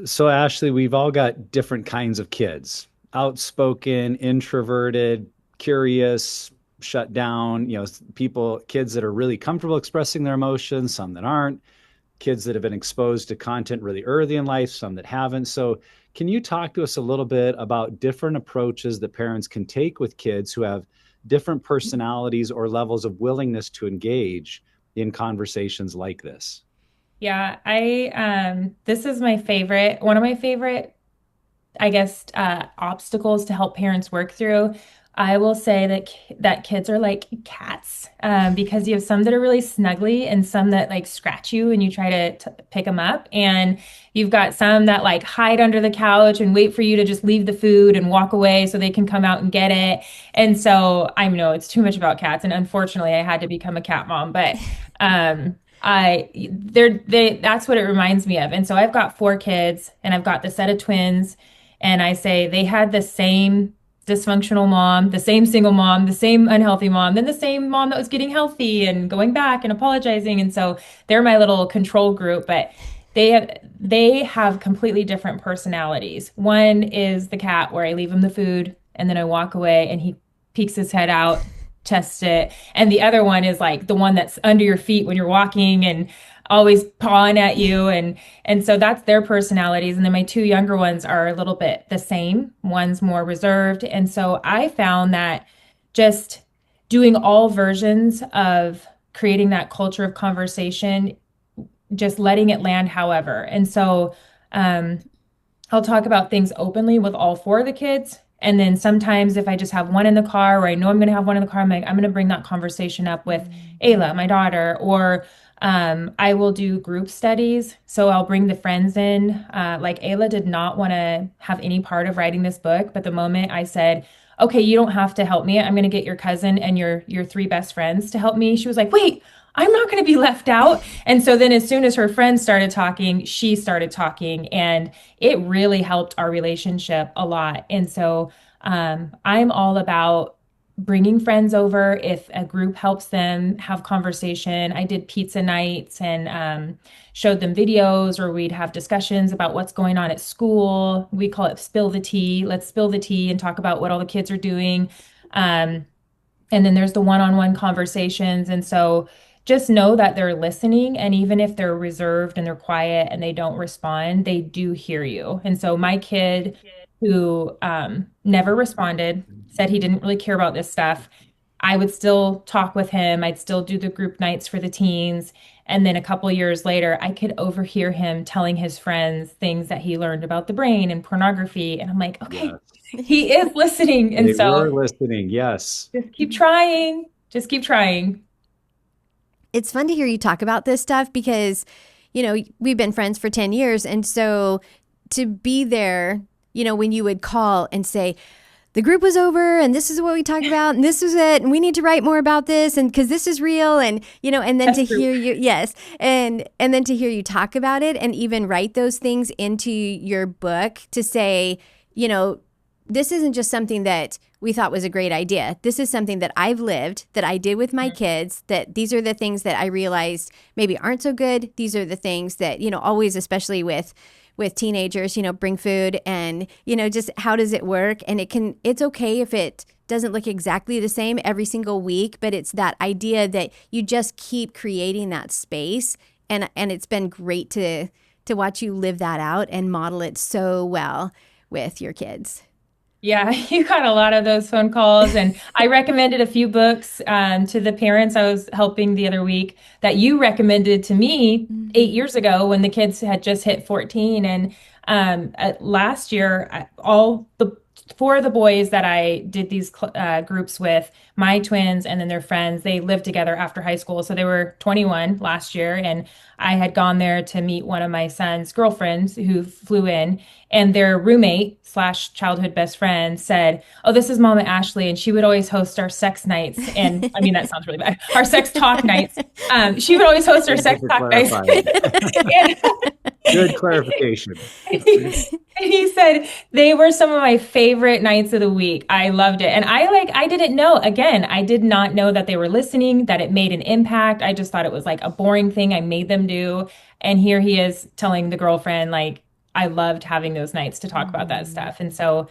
So, Ashley, we've all got different kinds of kids: outspoken, introverted, curious, shut down, kids that are really comfortable expressing their emotions, some that aren't, kids that have been exposed to content really early in life, some that haven't. So, can you talk to us a little bit about different approaches that parents can take with kids who have different personalities or levels of willingness to engage in conversations like this? Yeah, I this is my favorite, one of my favorite, I guess, obstacles to help parents work through. I will say that kids are like cats, because you have some that are really snuggly and some that like scratch you and you try to pick them up, and you've got some that like hide under the couch and wait for you to just leave the food and walk away so they can come out and get it. And so I know it's too much about cats, and unfortunately, I had to become a cat mom, but that's what it reminds me of. And so I've got four kids and I've got the set of twins, and I say they had the same dysfunctional mom, the same single mom, the same unhealthy mom, then the same mom that was getting healthy and going back and apologizing. And so they're my little control group, but they have completely different personalities. One is the cat where I leave him the food and then I walk away and he peeks his head out, tests it. And the other one is like the one that's under your feet when you're walking and always pawing at you, and so that's their personalities. And then my two younger ones are a little bit the same. One's more reserved. And so I found that just doing all versions of creating that culture of conversation, just letting it land however. And so um, I'll talk about things openly with all four of the kids. And then sometimes if I just have one in the car or I know I'm going to have one in the car, I'm going to bring that conversation up with Ayla, my daughter, or I will do group studies. So I'll bring the friends in. Like Ayla did not want to have any part of writing this book, but the moment I said, "Okay, you don't have to help me. I'm going to get your cousin and your three best friends to help me," she was like, "Wait, I'm not going to be left out." And so then as soon as her friends started talking, she started talking, and it really helped our relationship a lot. And so I'm all about bringing friends over if a group helps them have conversation. I did pizza nights and showed them videos, or we'd have discussions about what's going on at school. We call it spill the tea. Let's spill the tea and talk about what all the kids are doing. Um, and then there's the one-on-one conversations. And so just know that they're listening. And even if they're reserved and they're quiet and they don't respond, they do hear you. And so my kid who never responded, said he didn't really care about this stuff, I would still talk with him. I'd still do the group nights for the teens. And then a couple years later, I could overhear him telling his friends things that he learned about the brain and pornography. And I'm like, okay, Yes. he is listening. And They so were listening. Yes. just keep trying. Just keep trying. It's fun to hear you talk about this stuff because, we've been friends for 10 years. And so to be there, when you would call and say, the group was over and this is what we talked about and this is it and we need to write more about this and because this is real and then That's to true. hear you, yes, and then to hear you talk about it and even write those things into your book to say, you know this isn't just something that we thought was a great idea. This is something that I've lived, that I did with my kids, that these are the things that I realized maybe aren't so good. These are the things that, always, especially with teenagers, bring food and, just how does it work? And it's okay if it doesn't look exactly the same every single week, but it's that idea that you just keep creating that space. And it's been great to watch you live that out and model it so well with your kids. Yeah, you got a lot of those phone calls, and I recommended a few books to the parents I was helping the other week that you recommended to me Mm-hmm. 8 years ago when the kids had just hit 14. And last year, all the four of the boys that I did these groups with, my twins and then their friends, they lived together after high school. So they were 21 last year, and I had gone there to meet one of my son's girlfriends who flew in, and their roommate slash childhood best friend said, "Oh, this is Mama Ashley, and she would always host our sex nights." And I mean, that sounds really bad. Our sex talk nights. She would always host our Thank you sex for talk nights. clarifying. And Good clarification. he said they were some of my favorite nights of the week. I loved it. And I didn't know, again, I did not know that they were listening, that it made an impact. I just thought it was like a boring thing I made them do. And here he is telling the girlfriend, like, I loved having those nights to talk about that stuff. And so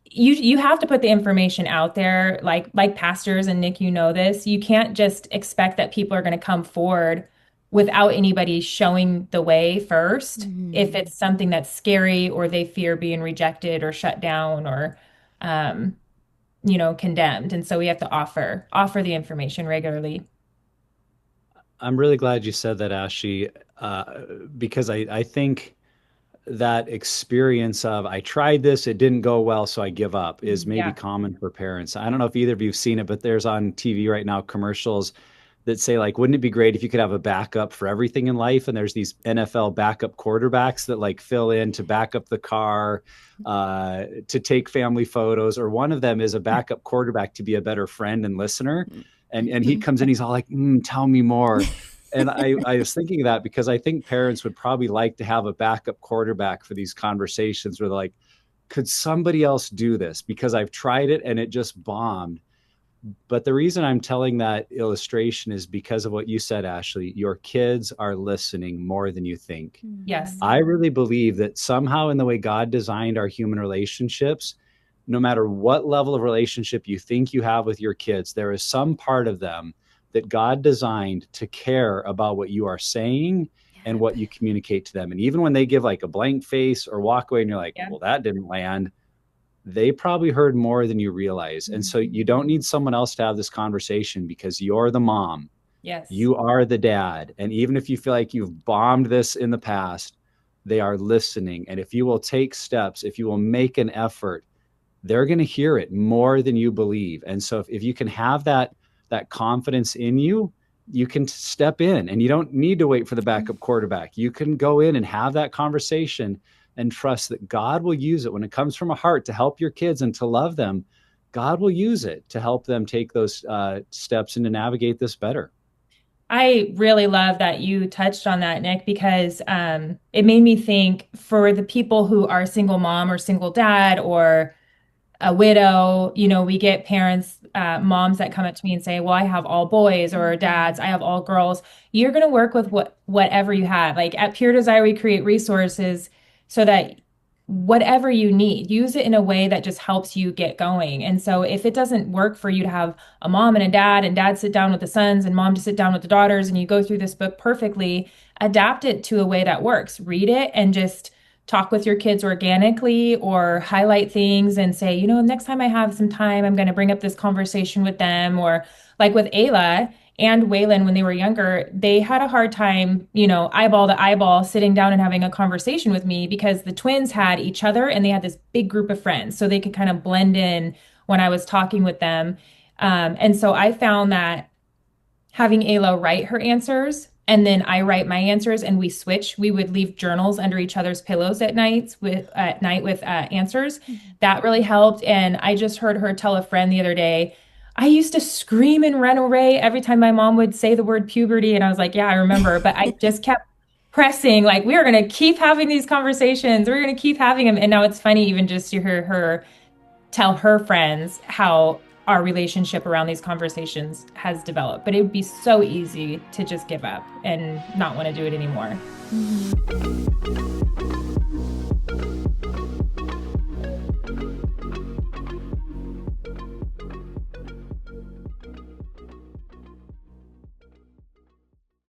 you have to put the information out there, like pastors, and Nick, you know this. You can't just expect that people are going to come forward without anybody showing the way first. If it's something that's scary, or they fear being rejected or shut down, or condemned. And so we have to offer the information regularly. I'm really glad you said that, Ashley, because I think that experience of I tried this, it didn't go well, so I give up is maybe Yeah. common for parents. I don't know if either of you've seen it, but there's on TV right now commercials that say like, wouldn't it be great if you could have a backup for everything in life? And there's these NFL backup quarterbacks that like fill in to back up the car, to take family photos, or one of them is a backup quarterback to be a better friend and listener. And he comes in, he's all like, tell me more. And I was thinking of that because I think parents would probably like to have a backup quarterback for these conversations where they're like, could somebody else do this? Because I've tried it and it just bombed. But the reason I'm telling that illustration is because of what you said, Ashley. Your kids are listening more than you think. Yes. I really believe that somehow in the way God designed our human relationships, no matter what level of relationship you think you have with your kids, there is some part of them that God designed to care about what you are saying and what you communicate to them. And even when they give like a blank face or walk away and you're like, well, that didn't land, they probably heard more than you realize. And so you don't need someone else to have this conversation because you're the mom. Yes. You are the dad. And even if you feel like you've bombed this in the past, they are listening. And if you will take steps, if you will make an effort, they're going to hear it more than you believe. And so if you can have that confidence in you, you can step in and you don't need to wait for the backup quarterback. You can go in and have that conversation and trust that God will use it when it comes from a heart to help your kids and to love them. God will use it to help them take those steps and to navigate this better. I really love that you touched on that, Nick, because it made me think for the people who are single mom or single dad or a widow, we get parents, moms that come up to me and say, well, I have all boys, or dads, I have all girls. You're going to work with whatever you have. Like at Pure Desire, we create resources so that whatever you need, use it in a way that just helps you get going. And so if it doesn't work for you to have a mom and a dad, and dad sit down with the sons and mom to sit down with the daughters, and you go through this book perfectly, adapt it to a way that works. Read it and just talk with your kids organically, or highlight things and say, next time I have some time, I'm going to bring up this conversation with them. Or like with Ayla and Waylon, when they were younger, they had a hard time, eyeball to eyeball, sitting down and having a conversation with me, because the twins had each other and they had this big group of friends, so they could kind of blend in when I was talking with them. And so I found that having Ayla write her answers, and then I write my answers, and we switch. We would leave journals under each other's pillows at night with answers. That really helped. And I just heard her tell a friend the other day, I used to scream and run away every time my mom would say the word puberty. And I was like, yeah, I remember. But I just kept pressing, like, we are going to keep having these conversations. We're going to keep having them. And now it's funny even just to hear her tell her friends how our relationship around these conversations has developed. But it would be so easy to just give up and not want to do it anymore.